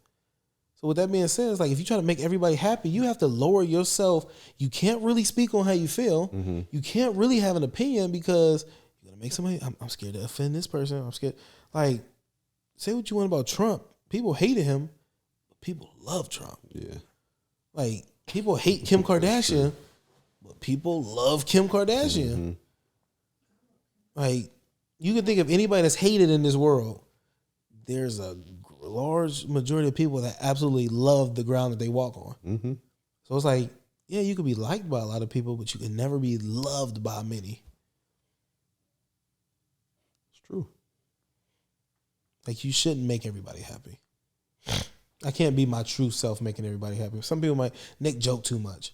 So with that being said, it's like if you try to make everybody happy, you have to lower yourself. You can't really speak on how you feel. Mm-hmm. You can't really have an opinion because you're going to make somebody, I'm scared to offend this person. I'm scared. Like, say what you want about Trump. People hated him, but people love Trump. Yeah. Like, people hate Kim Kardashian, but people love Kim Kardashian. Mm-hmm. Like, you can think of anybody that's hated in this world. There's a large majority of people that absolutely love the ground that they walk on. Mm-hmm. So it's like, yeah, you could be liked by a lot of people, but you can never be loved by many. It's true. Like, you shouldn't make everybody happy. I can't be my true self making everybody happy. Some people might, Nick joke too much.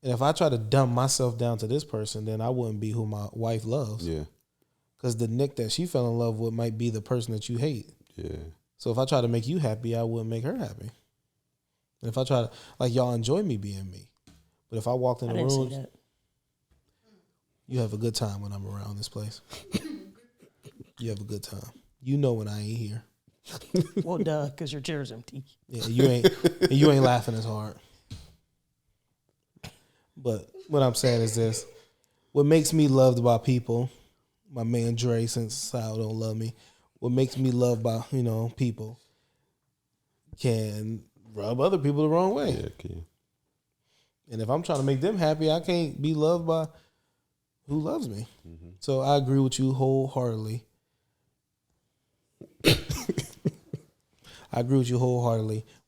And if I try to dumb myself down to this person, then I wouldn't be who my wife loves. Yeah. Because the Nick that she fell in love with might be the person that you hate. Yeah. So if I try to make you happy, I wouldn't make her happy. And if I try to, like, y'all enjoy me being me. But if I walked in the room, you have a good time when I'm around this place. You have a good time. You know when I ain't here. Well, duh, because your chair's empty. Yeah, you ain't laughing as hard. But what I'm saying is this. What makes me loved by people, my man Dre, since Sal don't love me, what makes me loved by, people can rub other people the wrong way. Yeah, okay. And if I'm trying to make them happy, I can't be loved by who loves me. Mm-hmm. So I agree with you wholeheartedly.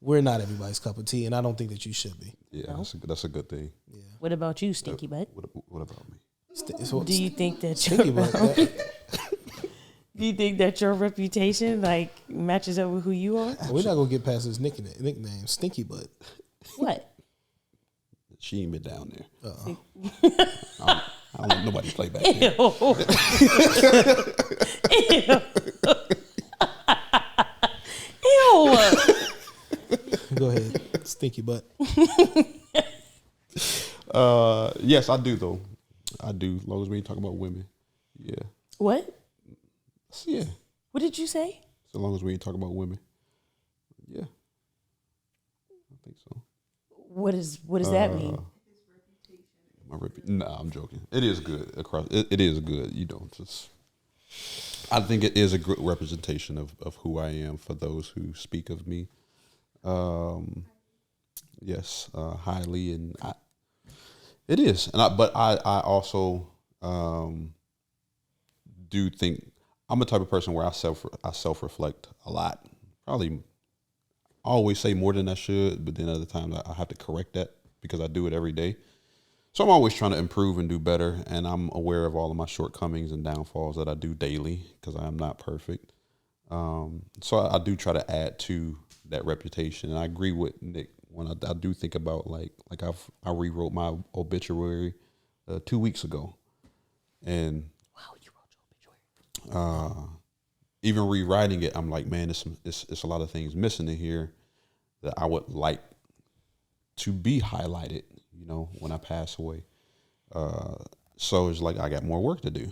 We're not everybody's cup of tea, and I don't think that you should be. Yeah, no? That's a good thing. Yeah. What about you, Stinky Butt? What about me? Do you think that Stinky Butt? Do you think that your reputation matches up with who you are? We're not gonna get past his nickname, Stinky Butt. What? She ain't been down there. Uh-uh. I don't let nobody play back there. Ew. Go ahead, Stinky Butt. Yes, I do though. I do. As long as we ain't talking about women. Yeah. What? Yeah. What did you say? So long as we ain't talking about women. Yeah. I think so. What does that mean? Nah, I'm joking. It is good across. It is good. I think it is a good representation of who I am for those who speak of me. Yes, highly, and it is. But I also do think I'm the type of person where I self reflect a lot. Probably always say more than I should, but then other times I have to correct that because I do it every day. So I'm always trying to improve and do better, and I'm aware of all of my shortcomings and downfalls that I do daily because I am not perfect. So I do try to add to that reputation, and I agree with Nick when I do think about like I rewrote my obituary 2 weeks ago, and Wow, you wrote your obituary. even rewriting it, I'm like, man, it's a lot of things missing in here that I would like to be highlighted, you know, when I pass away. So it's like I got more work to do.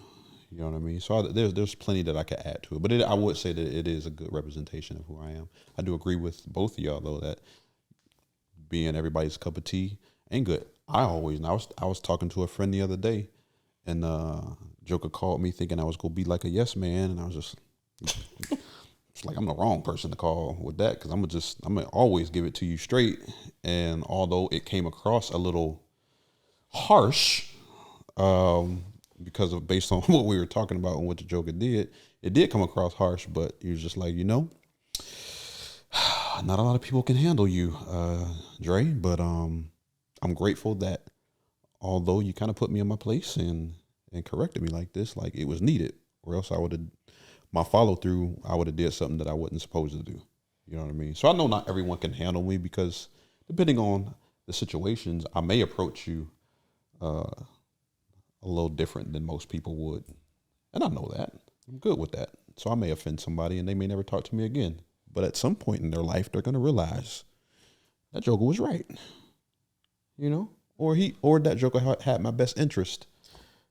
You know what I mean? So there's plenty that I could add to it, but I would say that it is a good representation of who I am. I do agree with both of y'all though that being everybody's cup of tea ain't good. I was talking to a friend the other day, and Joker called me thinking I was gonna be like a yes man, and I was just it's like I'm the wrong person to call with that because I'm gonna always give it to you straight. And although it came across a little harsh, because of based on what we were talking about and what the Joker did, it did come across harsh. But he was just like, you know, not a lot of people can handle you, Dre. But I'm grateful that although you kind of put me in my place and corrected me like this, like it was needed, or else I would have my follow through. I would have did something that I wasn't supposed to do. You know what I mean? So I know not everyone can handle me because depending on the situations, I may approach you a little different than most people would. And I know that. I'm good with that. So I may offend somebody and they may never talk to me again. But at some point in their life, they're going to realize that Joker was right. You know? Or that Joker had my best interest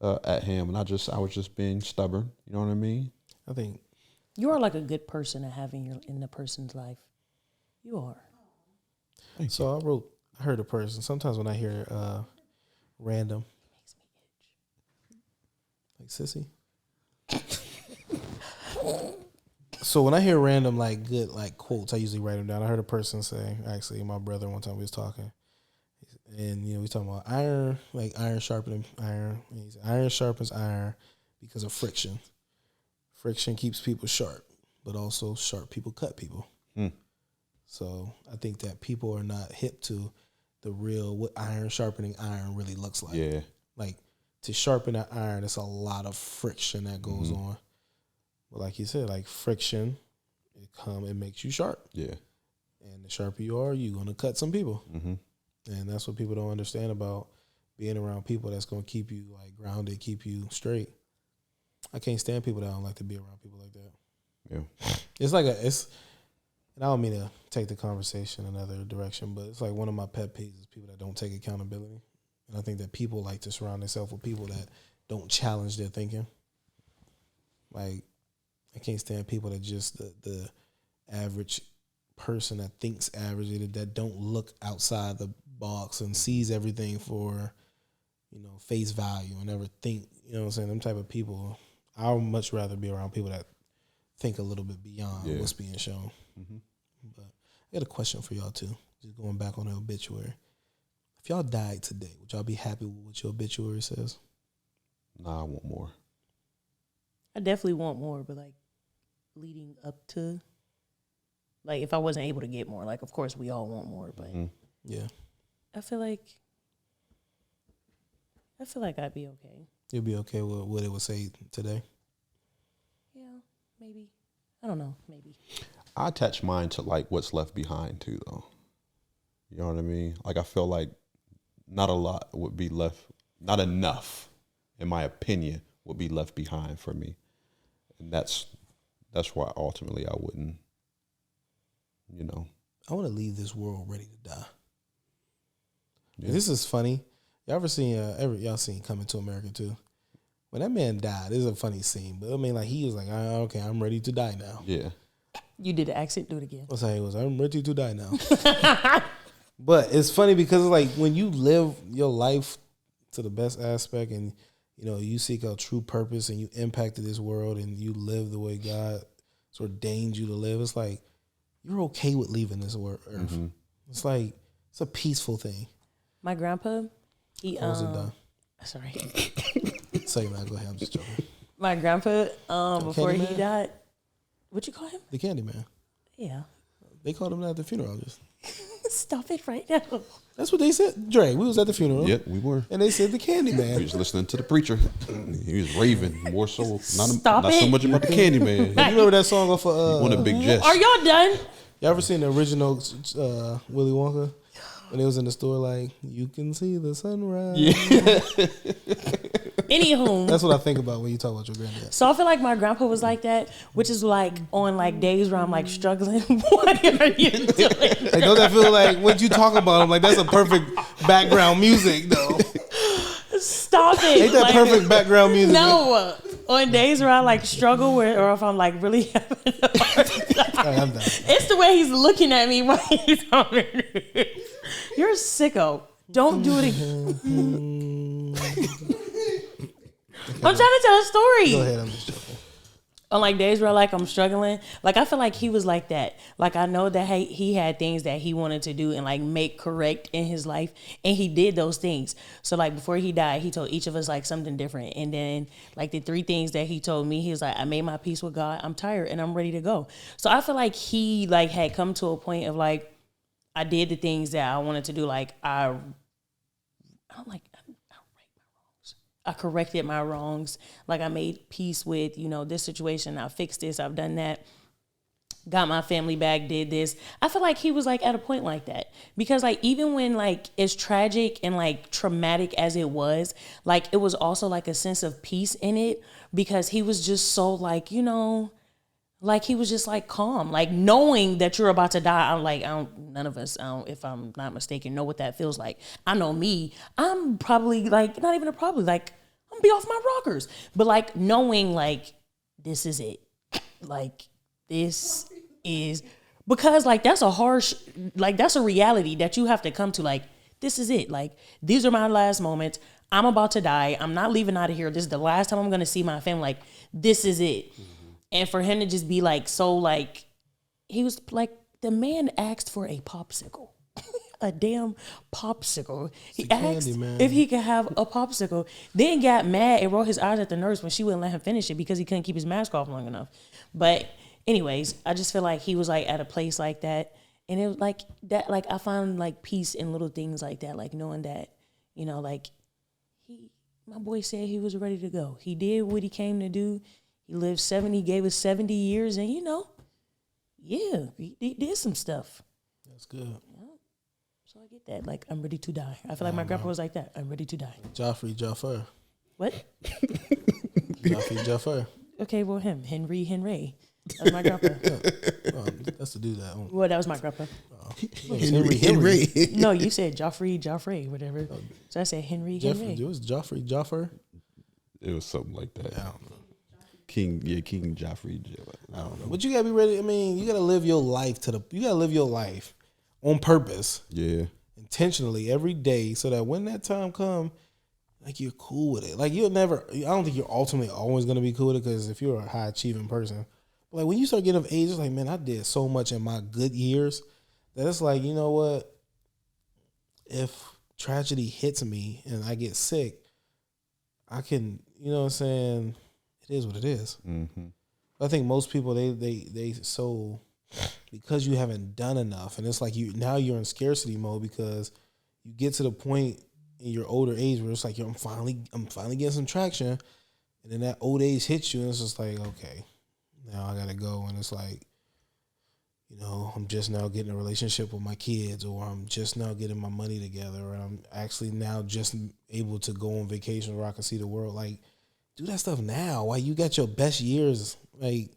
at him. And I was just being stubborn. You know what I mean? I think You are like a good person to have in the person's life. You are. so. I heard a person. Sometimes when I hear random, Makes me itch. like sissy. So when I hear random like good like quotes, I usually write them down. I heard a person say, actually, my brother one time we was talking, and we was talking about iron, like iron sharpening iron. And he said, iron sharpens iron because of friction. Friction keeps people sharp, but also sharp people cut people. So I think that people are not hip to the real what iron sharpening iron really looks like. Yeah. Like to sharpen that iron, it's a lot of friction that goes on. But like you said, like friction, it makes you sharp. Yeah. And the sharper you are, you're gonna cut some people. And that's what people don't understand about being around people that's gonna keep you like grounded, keep you straight. I can't stand people that don't like to be around people like that. Yeah. It's like and I don't mean to take the conversation another direction, but it's like one of my pet peeves is people that don't take accountability. And I think that people like to surround themselves with people that don't challenge their thinking. Like, I can't stand people that just the average person that thinks average, that don't look outside the box and sees everything for, face value and never think, what I'm saying? Them type of people, I would much rather be around people that think a little bit beyond what's being shown. But I got a question for y'all too. Just going back on the obituary. If y'all died today, would y'all be happy with what your obituary says? Nah, I want more. I definitely want more, but like leading up to, like if I wasn't able to get more, like of course we all want more, but Yeah. I feel like I'd be okay. You'll be okay with what it would say today? Yeah, maybe. I don't know, maybe. I attach mine to like what's left behind too, though. You know what I mean? Like I feel like not a lot would be left, not enough, in my opinion, would be left behind for me, and that's why ultimately I wouldn't. I want to leave this world ready to die. Yeah. This is funny. Y'all ever seen y'all seen Coming to America too? When that man died, this is a funny scene. But I mean, like he was like, okay, I'm ready to die now. Yeah. You did the accent, do it again. That's how he was. I'm ready to die now. But it's funny because like when you live your life to the best aspect and you seek out true purpose and you impacted this world and you live the way God ordained you to live, it's like you're okay with leaving this earth. It's like it's a peaceful thing. My grandpa, he Wasn't done. sorry. Say man, go ahead. I'm just joking. My grandpa, before he Candyman? died, what you call him? The Candyman. Yeah. They called him that at the funeral. Stop it right now. That's what they said. Dre, we was at the funeral. Yep, we were. And they said the Candy We Man. was listening to the preacher. He was raving more so. Stop Not it. so much about the Candy Man. You remember that song off of He won a big jest. Are y'all done? you ever seen the original Willy Wonka? When it was in the store, like, you can see the sunrise. Yeah. Anywho. That's what I think about when you talk about your granddad. So I feel like my grandpa was like that, which is like on like days where I'm like struggling. What are you doing? Like, don't that feel like when you talk about him, like that's a perfect background music, though? Stop it. Ain't that Like, perfect background music? No. On days where I like struggle with, or if I'm like really having a hard time. Right, I'm done. It's the way he's looking at me while he's talking. You're a sicko. Don't do it again. I'm trying to tell a story. Go ahead, I'm just joking. On like days where like I'm struggling, like I feel like he was like that. Like I know that he had things that he wanted to do and like make correct in his life, and he did those things. So like before he died, he told each of us like something different. And then like the 3 things that he told me, he was like, I made my peace with God. I'm tired and I'm ready to go. So I feel like he like had come to a point of like, I did the things that I wanted to do. Like I corrected my wrongs. Like I made peace with, this situation. I fixed this. I've done that. Got my family back, did this. I feel like he was like at a point like that. Because like even when like as tragic and like traumatic as it was, like it was also like a sense of peace in it, because he was just so like, like he was just like calm, like knowing that you're about to die. None of us, if I'm not mistaken, know what that feels like. I know me, I'm probably like, not even I'm gonna be off my rockers. But like knowing like, this is it. Like this is, because like that's that's a reality that you have to come to. Like, this is it. Like, these are my last moments. I'm about to die. I'm not leaving out of here. This is the last time I'm gonna see my family. Like, this is it. And for him to just be like, so like, he was like, the man asked for a popsicle, a damn popsicle. He asked if he could have a popsicle, then got mad and rolled his eyes at the nurse when she wouldn't let him finish it because he couldn't keep his mask off long enough. But anyways, I just feel like he was like at a place like that. And it was like that, like I found like peace in little things like that, like knowing that, like my boy said he was ready to go. He did what he came to do. He lived 70, gave us 70 years, and he did some stuff. That's good. Yeah. So I get that. Like, I'm ready to die. I feel like my grandpa was like that. I'm ready to die. Jaffer. What? Jaffer. Okay, well, him. Henry. That's my grandpa. That's the dude that owned. Well, that was my grandpa. Henry. No, you said Joffrey, whatever. So I said Henry. It was Jaffer. It was something like that. I don't know. King Joffrey. I don't know. But you gotta be ready. I mean, you gotta live your life you gotta live your life on purpose. Yeah. Intentionally every day, so that when that time comes, like you're cool with it. Like I don't think you're ultimately always gonna be cool with it, because if you're a high achieving person, but like when you start getting of age, it's like, man, I did so much in my good years that it's like, you know what? If tragedy hits me and I get sick, I can, you know what I'm saying? It is what it is. Mm-hmm. I think most people they so, because you haven't done enough, and it's like you're in scarcity mode, because you get to the point in your older age where it's like, I'm finally getting some traction, and then that old age hits you, and it's just like, okay, now I gotta go, and it's like, I'm just now getting a relationship with my kids, or I'm just now getting my money together, or I'm actually now just able to go on vacation where I can see the world. Like, do that stuff now while you got your best years. Like,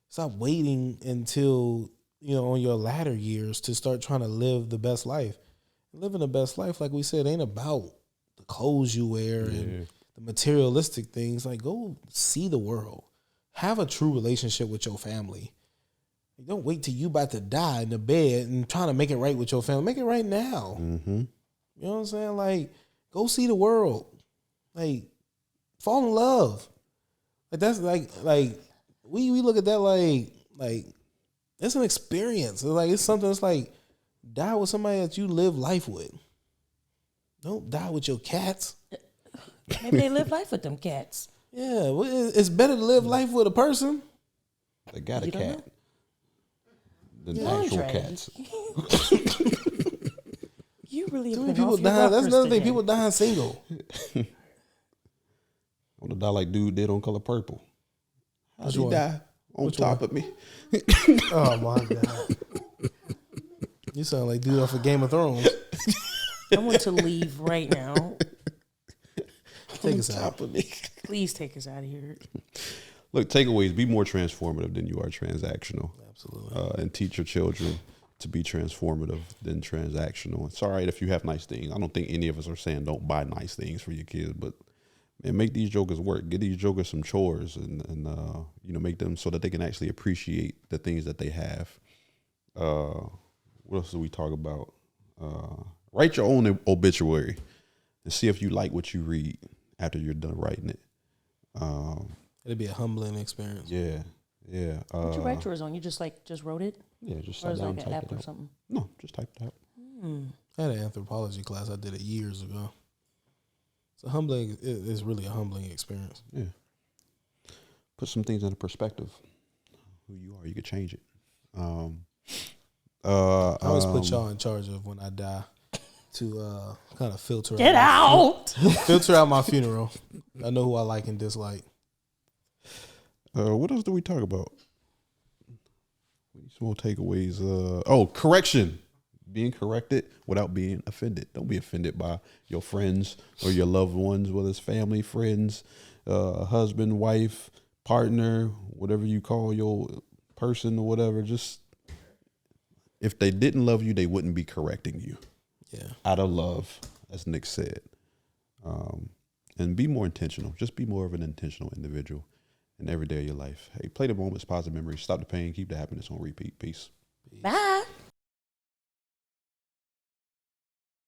stop waiting until, on your latter years to start trying to live the best life. Living the best life, like we said, ain't about the clothes you wear and the materialistic things. Like, go see the world. Have a true relationship with your family. Like, don't wait till you about to die in the bed and trying to make it right with your family. Make it right now. Mm-hmm. You know what I'm saying? Like, go see the world. Like, fall in love. Like, that's like we look at that like it's an experience. It's something that's like, die with somebody that you live life with. Don't die with your cats. Maybe they live life with them cats. Yeah, well, it's better to live life with a person. They got a cat. than actual Andre. cats. You really Too have many been people off your dying. That's rockers another thing. today. People dying single. I want to die like dude did on Color Purple. How'd Which he one? die? On Which top one? of me. Oh my god. You sound like dude off of Game of Thrones. I want to leave right now. Take us out. Of me. Please take us out of here. Look, takeaways: be more transformative than you are transactional. Absolutely. And teach your children to be transformative than transactional. It's all right if you have nice things. I don't think any of us are saying don't buy nice things for your kids, but man, make these jokers work. Get these jokers some chores, and make them so that they can actually appreciate the things that they have. What else do we talk about? Write your own obituary and see if you like what you read after you're done writing it. It'd be a humbling experience. Yeah. What'd you write yours on? You just wrote it? Yeah, just Or sat is it down like and an typed app it or out. something? No, just typed it out. I had an anthropology class. I did it years ago. It's a humbling. It's really a humbling experience. Yeah. Put some things into perspective. Who you are, you could change it. I always put y'all in charge of when I die to kind of filter Get out. out! Filter out my funeral. I know who I like and dislike. What else do we talk about? Small takeaways. Correction. Being corrected without being offended. Don't be offended by your friends or your loved ones, whether it's family, friends, husband, wife, partner, whatever you call your person or whatever. Just if they didn't love you, they wouldn't be correcting you. Yeah. Out of love, as Nick said. And be more intentional. Just be more of an intentional individual in every day of your life. Hey, play the moments, positive memories, stop the pain, keep the happiness on repeat. Peace. Bye.